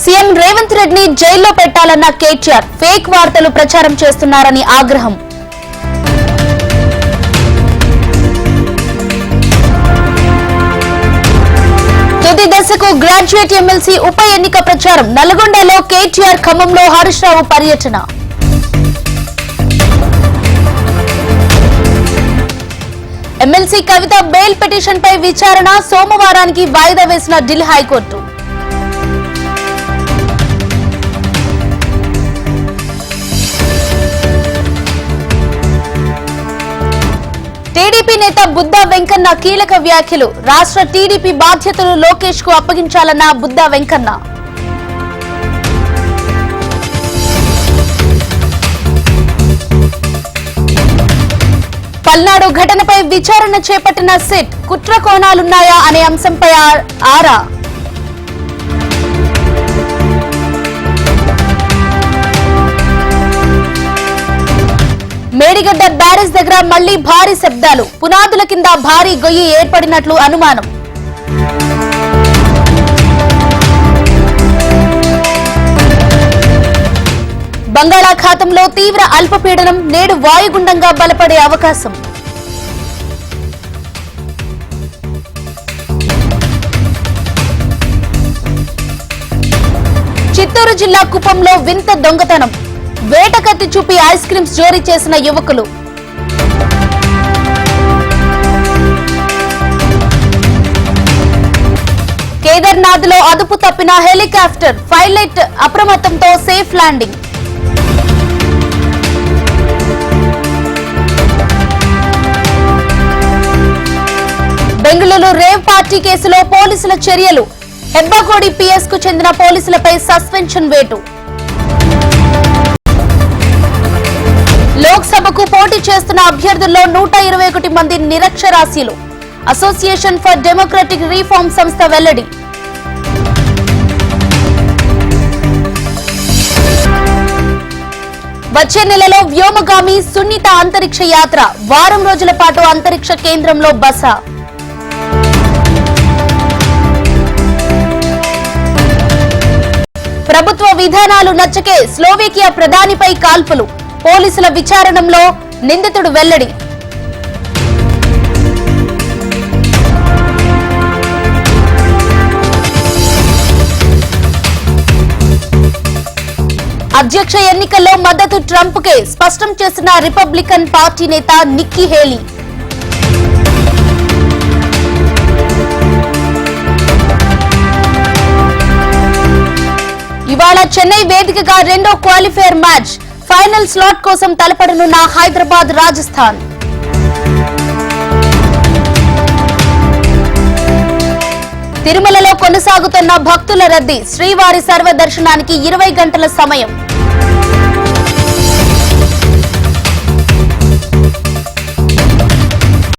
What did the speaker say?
CM Revanth రెడ్డిని జైల్లో పెట్టాలన్న కేటీఆర్ ఫేక్ వార్తలు ప్రచారం చేస్తున్నారని ఆగ్రహం. తుది దశకు గ్రాడ్యుయేట్ ఎమ్మెల్సీ ఉప ఎన్నిక ప్రచారం. నల్గొండలో కేటీఆర్, ఖమ్మంలో హరీష్ రావు పర్యటన. ఎమ్మెల్సీ కవిత బెయిల్ పిటిషన్ పై విచారణ సోమవారానికి వాయిదా వేసిన ఢిల్లీ హైకోర్టు. టీడీపీ నేత బుద్దా వెంకన్న కీలక వ్యాఖ్యలు. రాష్ట్ర టీడీపీ బాధ్యతలు లోకేష్ కు అప్పగించాలన్న బుద్దా వెంకన్న. పల్నాడు ఘటనపై విచారణ చేపట్టిన సిట్. కుట్ర కోణాలున్నాయా అనే అంశంపై ఆరా. మేడిగడ్డ బ్యారేజ్ దగ్గర మళ్లీ భారీ శబ్దాలు. పునాదుల కింద భారీ గొయ్యి ఏర్పడినట్లు అనుమానం. బంగాళాఖాతంలో తీవ్ర అల్పపీడనం నేడు వాయుగుండంగా బలపడే అవకాశం. చిత్తూరు జిల్లా కుప్పంలో వింత దొంగతనం. వేటకత్తి చూపి ఐస్ క్రీమ్స్ జోరీ చేసిన యువకులు. కేదార్నాథ్ లో అదుపు తప్పిన హెలికాప్టర్. పైలట్ అప్రమత్తంతో safe landing. Bengaluru rave party కేసులో పోలీసుల చర్యలు. హెబ్బకోడి పిఎస్ కు చెందిన పోలీసులపై సస్పెన్షన్ వేటు. లోక్సభకు పోటీ చేస్తున్న అభ్యర్థుల్లో 121 మంది నిరక్షరాస్యులు. అసోసియేషన్ ఫర్ డెమోక్రటిక్ రిఫార్మ్ సంస్థ వెల్లడి. వచ్చే నెలలో వ్యోమగామి సున్నిత అంతరిక్ష యాత్ర. వారం రోజుల పాటు అంతరిక్ష కేంద్రంలో బస. ప్రభుత్వ విధానాలు నచ్చకే స్లోవేకియా ప్రధానిపై కాల్పులు. పోలీసుల విచారణలో నిందితుడు వెల్లడి. అధ్యక్ష ఎన్నికల్లో మద్దతు ట్రంప్ కే స్పష్టం చేసిన రిపబ్లికన్ పార్టీ నేత నిక్కీ హేలీ. ఇవాళ చెన్నై వేదికగా రెండో క్వాలిఫైయర్ మ్యాచ్. ఫైనల్ స్లాట్ కోసం తలపడనున్న హైదరాబాద్, రాజస్థాన్. తిరుమలలో కొనసాగుతున్న భక్తుల రద్దీ. శ్రీవారి సర్వదర్శనానికి 20 గంటల సమయం.